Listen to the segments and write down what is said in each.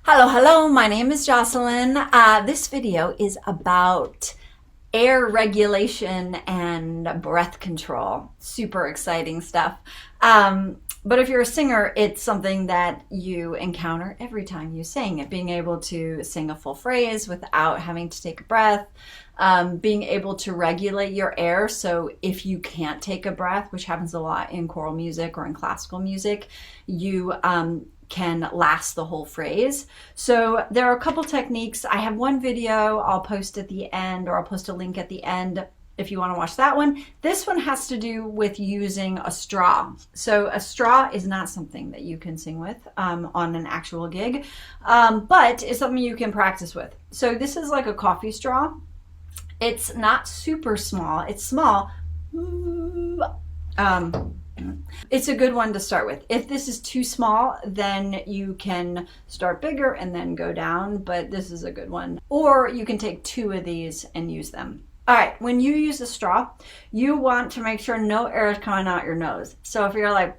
Hello, my name is Jocelyn. This video is about air regulation and breath control. Super exciting stuff. But if you're a singer, it's something that you encounter every time you sing. Being able to sing a full phrase without having to take a breath, being able to regulate your air. So if you can't take a breath, which happens a lot in choral music or in classical music, you can last the whole phrase. So there are a couple techniques. I have one video I'll post at the end, or I'll post a link at the end if you want to watch that one. This one has to do with using a straw. So a straw is not something that you can sing with on an actual gig, but it's something you can practice with. So this is like a coffee straw. It's not super small. It's small. It's a good one to start with. If this is too small, then you can start bigger and then go down, but this is a good one. Or you can take two of these and use them. All right, when you use a straw, you want to make sure no air is coming out your nose. So if you're like,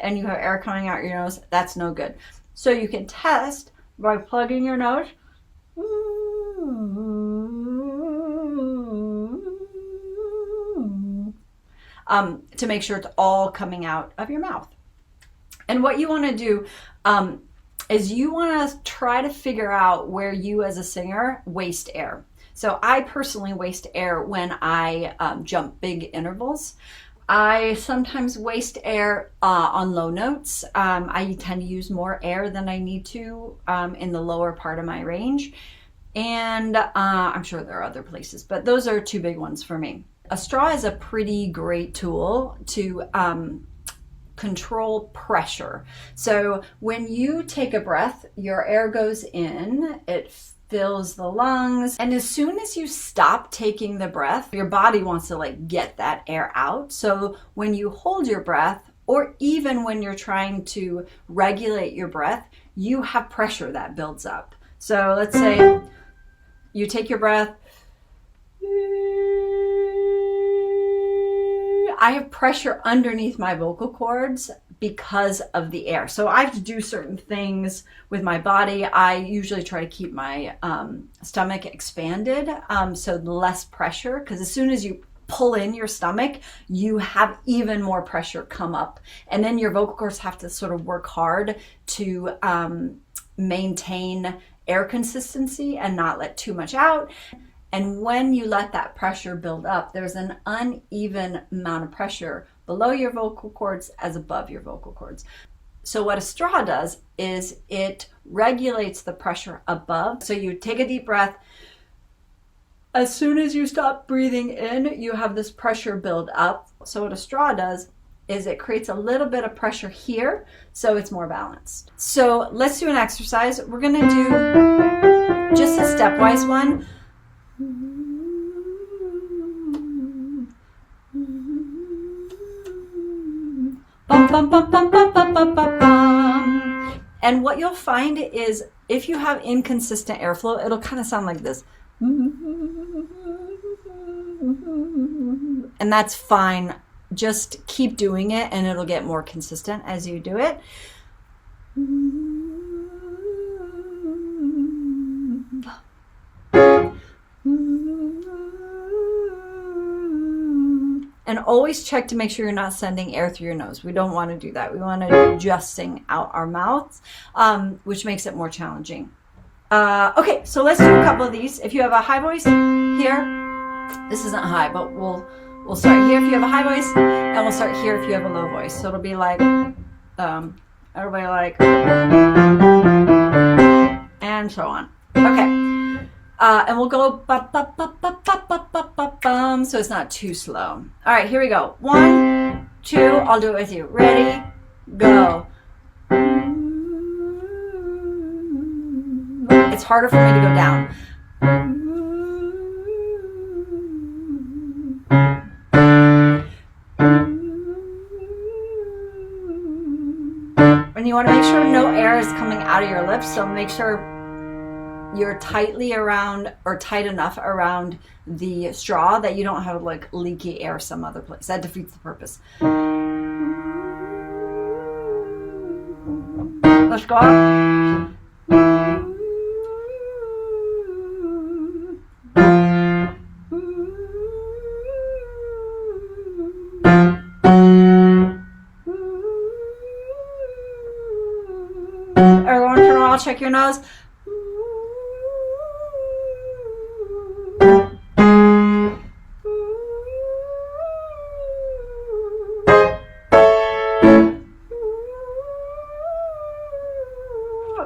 and you have air coming out your nose, that's no good. So you can test by plugging your nose to make sure it's all coming out of your mouth. And what you want to do is you want to try to figure out where you as a singer waste air. So I personally waste air when I jump big intervals. I sometimes waste air on low notes. I tend to use more air than I need to in the lower part of my range. And I'm sure there are other places, but those are two big ones for me. A straw is a pretty great tool to control pressure. So when you take a breath, your air goes in, it fills the lungs, and as soon as you stop taking the breath, your body wants to get that air out. So when you hold your breath, or even when you're trying to regulate your breath, you have pressure that builds up. So let's say you take your breath, I have pressure underneath my vocal cords because of the air. So I have to do certain things with my body. I usually try to keep my stomach expanded, so less pressure, because as soon as you pull in your stomach, you have even more pressure come up. And then your vocal cords have to sort of work hard to maintain air consistency and not let too much out. And when you let that pressure build up, there's an uneven amount of pressure below your vocal cords as above your vocal cords. So what a straw does is it regulates the pressure above. So you take a deep breath. As soon as you stop breathing in, you have this pressure build up. So what a straw does is it creates a little bit of pressure here, so it's more balanced. So let's do an exercise. We're gonna do just a stepwise one. Bum, bum, bum, bum, bum, bum, bum, bum, bum. And what you'll find is if you have inconsistent airflow, it'll kind of sound like this. And that's fine. Just keep doing it and it'll get more consistent as you do it. And always check to make sure you're not sending air through your nose. We don't want to do that. We want to just sing out our mouths, which makes it more challenging. Okay, so let's do a couple of these. If you have a high voice here, this isn't high, but we'll start here if you have a high voice, and we'll start here if you have a low voice. So it'll be like, everybody like, and so on. Okay. And we'll go ba-ba-ba-ba-ba-ba-ba-bum, so it's not too slow. All right, here we go. 1, 2, I'll do it with you. Ready, go. It's harder for me to go down. And you want to make sure no air is coming out of your lips, so make sure you're tightly around, or tight enough around the straw that you don't have leaky air some other place. That defeats the purpose. Let's go up. Every once in a while, check your nose.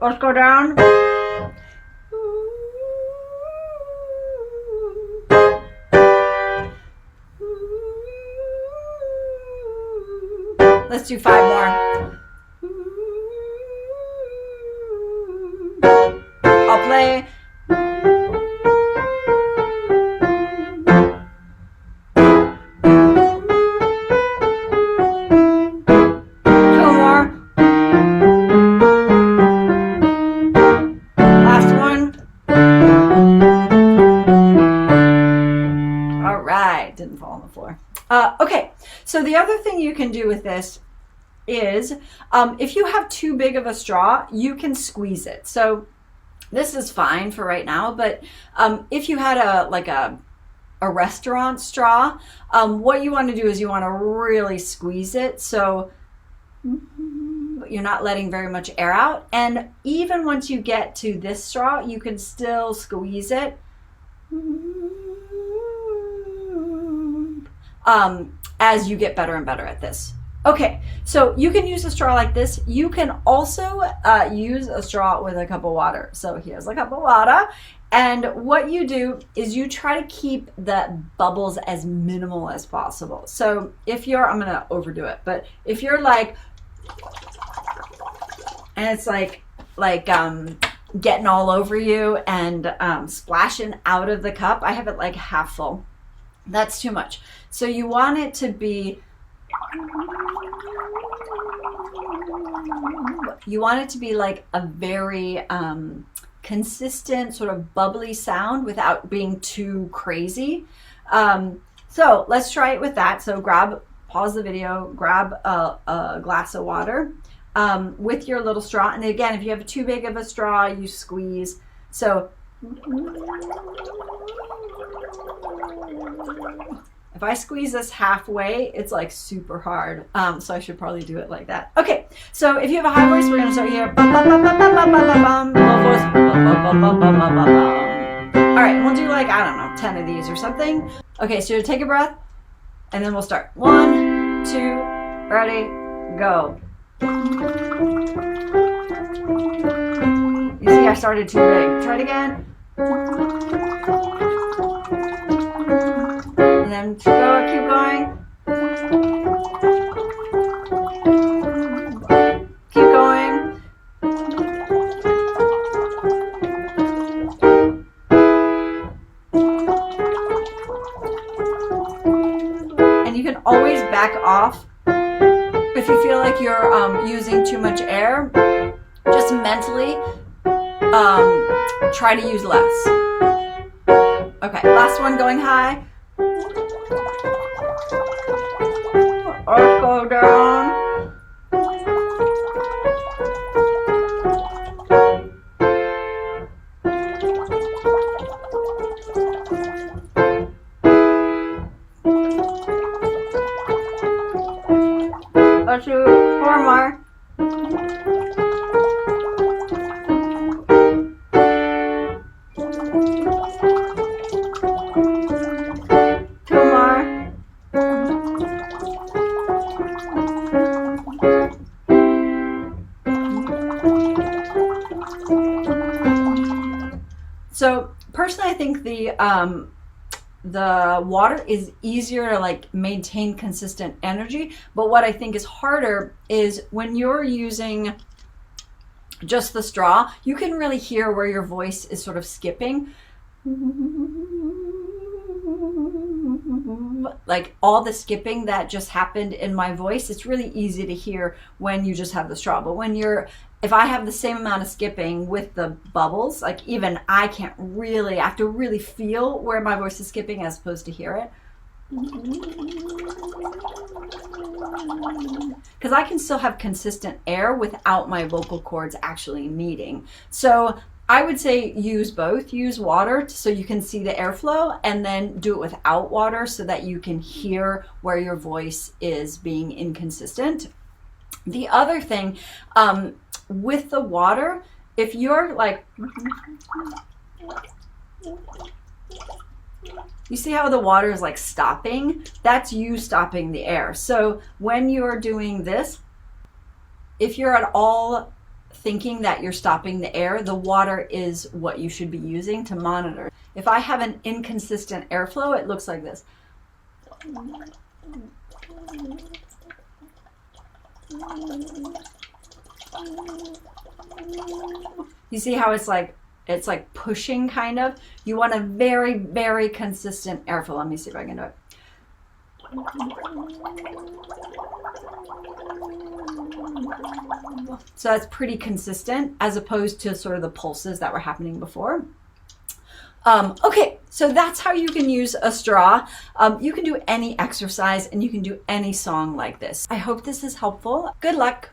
Let's go down. Let's do 5 more. I'll play. Didn't fall on the floor. Okay, so the other thing you can do with this is if you have too big of a straw, you can squeeze it. So this is fine for right now, but if you had a restaurant straw, what you want to do is you want to really squeeze it so you're not letting very much air out. And even once you get to this straw, you can still squeeze it. As you get better and better at this. Okay, so you can use a straw like this. You can also use a straw with a cup of water. So here's a cup of water. And what you do is you try to keep the bubbles as minimal as possible. So if you're, I'm going to overdo it, but if you're like, and it's like getting all over you and splashing out of the cup, I have it like half full. That's too much. So you want it to be, like a very consistent sort of bubbly sound without being too crazy. So let's try it with that. So pause the video, grab a glass of water with your little straw. And again, if you have too big of a straw, you squeeze. So if I squeeze this halfway, it's like super hard. So I should probably do it like that. Okay, so if you have a high voice, we're gonna start here. Low voice. All right, we'll do like, I don't know, 10 of these or something. Okay, so take a breath, and then we'll start. 1, 2, ready, go. You see, I started too big. Try it again. And then keep going. Keep going. And you can always back off if you feel like you're using too much air. Just mentally try to use less. Okay, last one going high. Let's go down. Let's do 4 more. So personally, I think the water is easier to like maintain consistent energy, but what I think is harder is when you're using just the straw, you can really hear where your voice is sort of skipping. Like all the skipping that just happened in my voice, it's really easy to hear when you just have the straw. But if I have the same amount of skipping with the bubbles, like even I have to really feel where my voice is skipping as opposed to hear it. because I can still have consistent air without my vocal cords actually meeting. So I would say use both. Use water so you can see the airflow, and then do it without water so that you can hear where your voice is being inconsistent. The other thing, with the water, if you're like, you see how the water is like stopping? That's you stopping the air. So when you're doing this, if you're at all thinking that you're stopping the air, the water is what you should be using to monitor. If I have an inconsistent airflow, it looks like this. You see how it's like pushing kind of? You want a very, very consistent airflow. Let me see if I can do it. So that's pretty consistent as opposed to sort of the pulses that were happening before. Okay, so that's how you can use a straw. You can do any exercise and you can do any song like this. I hope this is helpful. Good luck.